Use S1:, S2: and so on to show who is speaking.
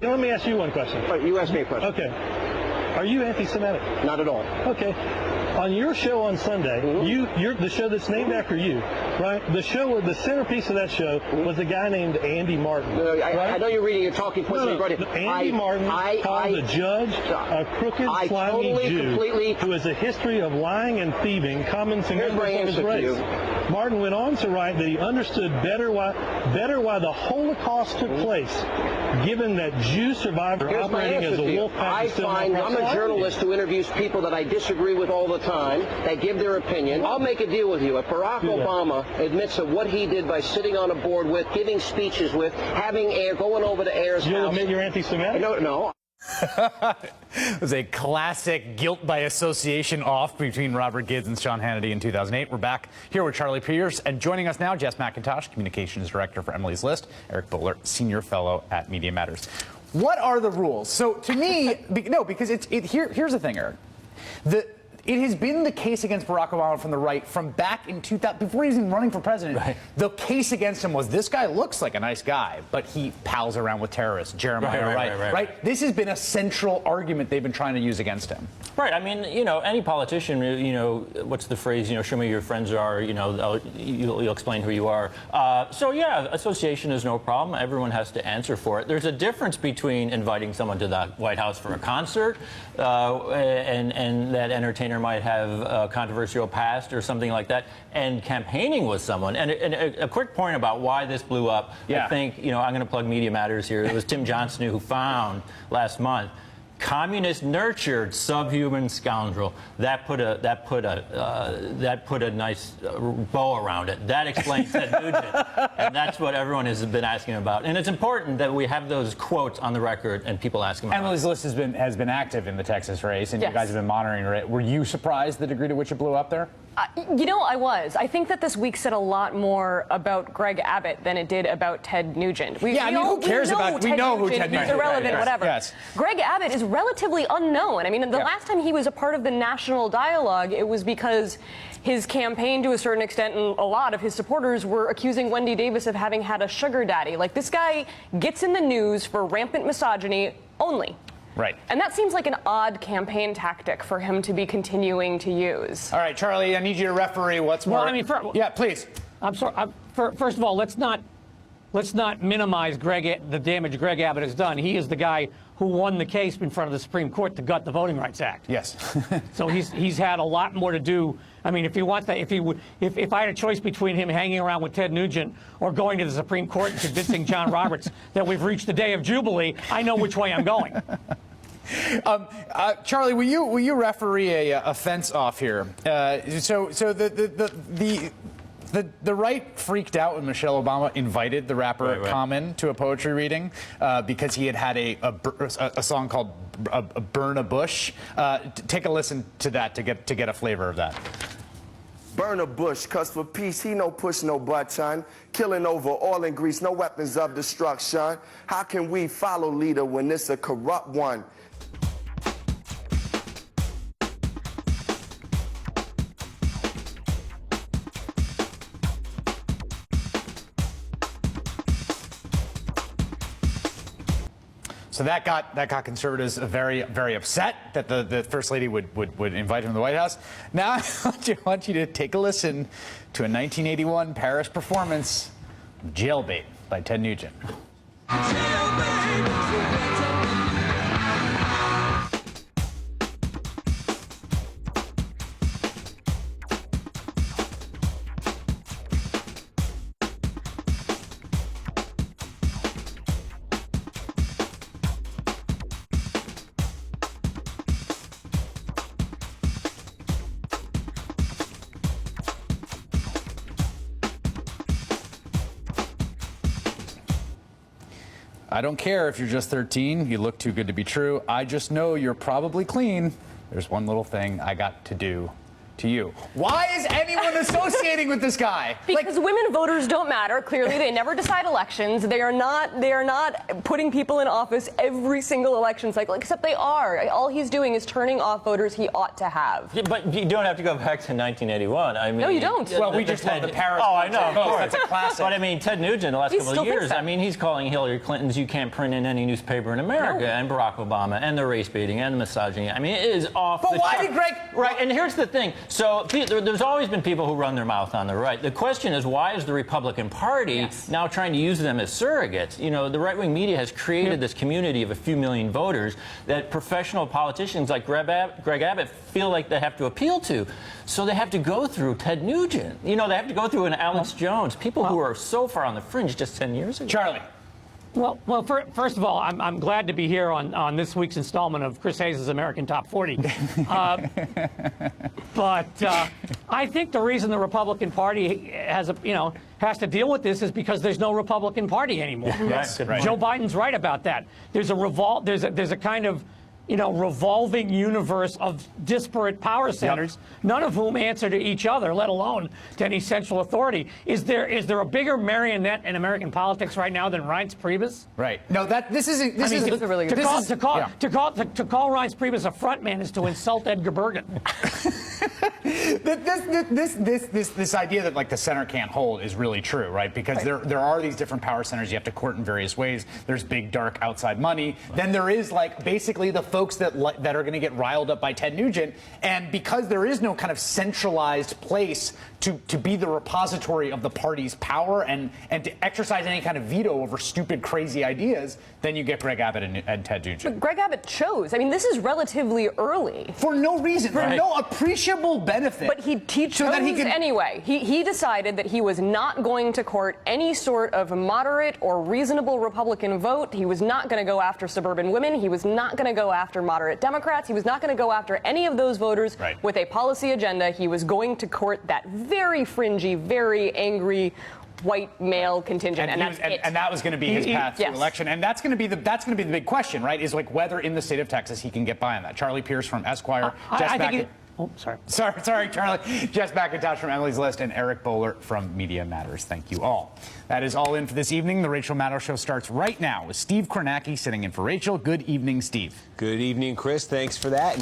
S1: Let me ask you one question.
S2: You ask me a question.
S1: Okay. Are you anti-Semitic?
S2: Not at all.
S1: Okay. On your show on Sunday, you're the show that's named after you, right? The centerpiece of that show was a guy named Andy Martin.
S2: I know you're reading your talking points.
S1: Andy Martin called the judge a crooked, slimy Jew who has a history of lying and thieving common to members of his race. Martin went on to write that he understood better why the Holocaust took place, given that Jews survived operating as a wolf pack.
S2: I'm a journalist who interviews people that I disagree with all the time. They give their opinion. I'll make a deal with you. If Barack Obama admits that what he did by sitting on a board with, giving speeches with, having going over to Ayers' house...
S1: You'll admit you're anti-Semitic?
S2: No.
S3: It was a classic guilt by association off between Robert Gibbs and Sean Hannity in 2008. We're back here with Charlie Pierce, and joining us now, Jess McIntosh, Communications Director for Emily's List, Eric Bowler, Senior Fellow at Media Matters. What are the rules? So to me, because here's the thing, Eric. It has been the case against Barack Obama from the right from back in 2000, before he was even running for president. Right. The case against him was, this guy looks like a nice guy, but he pals around with terrorists. Jeremiah Wright. This has been a central argument they've been trying to use against him.
S4: Right. I mean, any politician, what's the phrase, show me who your friends are, you'll explain who you are. So, yeah, association is no problem. Everyone has to answer for it. There's a difference between inviting someone to the White House for a concert and that entertainer might have a controversial past or something like that, and campaigning with someone. And a quick point about why this blew up. I think, I'm going to plug Media Matters here. It was Tim Johnson who found last month, communist nurtured subhuman scoundrel. That put a nice bow around it. That explains Ted Nugent, and that's what everyone has been asking about. And it's important that we have those quotes on the record and people asking about.
S3: Emily's List has been active in the Texas race, and you guys have been monitoring it. Were you surprised the degree to which it blew up there?
S5: I was. I think that this week said a lot more about Greg Abbott than it did about Ted Nugent.
S3: Who cares about? We know who Ted Nugent is.
S5: He's irrelevant, whatever.
S3: Yes.
S5: Greg Abbott is relatively unknown. I mean, the last time he was a part of the national dialogue, it was because his campaign, to a certain extent, and a lot of his supporters were accusing Wendy Davis of having had a sugar daddy. Like, this guy gets in the news for rampant misogyny only.
S3: Right.
S5: And that seems like an odd campaign tactic for him to be continuing to use.
S3: All right, Charlie, I need you to referee what's more.
S6: Well, I mean,
S3: yeah, please.
S6: I'm sorry. First of all, let's not minimize the damage Greg Abbott has done. He is the guy who won the case in front of the Supreme Court to gut the Voting Rights Act.
S3: Yes.
S6: So he's had a lot more to do. I mean, if I had a choice between him hanging around with Ted Nugent or going to the Supreme Court and convincing John Roberts that we've reached the day of Jubilee, I know which way I'm going.
S3: Charlie, will you referee a fence off here? So the right freaked out when Michelle Obama invited the rapper Common to a poetry reading because he had a song called "Burn a Bush." Take a listen to that to get a flavor of that.
S7: Burn a bush, cause for peace he no push no button. Killing over oil and grease, no weapons of destruction. How can we follow leader when it's a corrupt one?
S3: So that got conservatives very, very upset that the First Lady would invite him to the White House. Now I want you to take a listen to a 1981 Paris performance, Jailbait by Ted Nugent. I don't care if you're just 13, you look too good to be true. I just know you're probably clean. There's one little thing I got to do to you. Why is anyone anyone associating with this guy?
S5: Because women voters don't matter. Clearly, they never decide elections. They are not putting people in office every single election cycle, except they are. All he's doing is turning off voters he ought to have.
S4: Yeah, but you don't have to go back to 1981. I mean,
S5: no, you don't.
S3: Well, we just love the Paris.
S4: Oh, I know, of course.
S3: That's a classic.
S4: But I mean, Ted Nugent, the last couple of years, I mean, he's calling Hillary Clinton's "you can't print in any newspaper in America," and Barack Obama, and the race baiting, and the misogyny. I mean, it is off the chart.
S3: But why did Greg?
S4: Right, and here's the thing. So there's always been people who run their mouth on the right. The question is, why is the Republican Party now trying to use them as surrogates? You know, the right-wing media has created this community of a few million voters that professional politicians like Greg Abbott feel like they have to appeal to. So they have to go through Ted Nugent. You know, they have to go through an Alex Jones, people who are so far on the fringe just 10 years ago.
S3: Charlie.
S6: Well, first of all, I'm glad to be here on this week's installment of Chris Hayes' American Top 40. But I think the reason the Republican Party has to deal with this is because there's no Republican Party anymore.
S3: Yes, right.
S6: Joe Biden's right about that. There's a kind of revolving universe of disparate power centers, none of whom answer to each other, let alone to any central authority. Is there a bigger marionette in American politics right now than Reince Priebus?
S3: Right. No, this is
S5: a really good
S6: to call Reince Priebus a front man is to insult Edgar Bergen.
S3: This idea that like the center can't hold is really true, right? Because there are these different power centers you have to court in various ways. There's big dark outside money. Then there is like basically the folks that are going to get riled up by Ted Nugent, and because there is no kind of centralized place to be the repository of the party's power and to exercise any kind of veto over stupid, crazy ideas, then you get Greg Abbott and Ted Nugent.
S5: But Greg Abbott chose. I mean, this is relatively early.
S3: For no reason, for no appreciable benefit.
S5: But he chose anyway. He decided that he was not going to court any sort of moderate or reasonable Republican vote. He was not going to go after suburban women. He was not going to go after moderate Democrats. He was not going to go after any of those voters with a policy agenda. He was going to court that very fringy, very angry white male contingent, and
S3: that was going to be his path to election, and that's going to be the big question, right? Is like whether in the state of Texas he can get by on that. Charlie Pierce from Esquire, sorry, Charlie. Jess McIntosh from Emily's List, and Eric Bowler from Media Matters. Thank you all. That is all in for this evening. The Rachel Maddow Show starts right now with Steve Kornacki sitting in for Rachel. Good evening, Steve.
S8: Good evening, Chris. Thanks for that.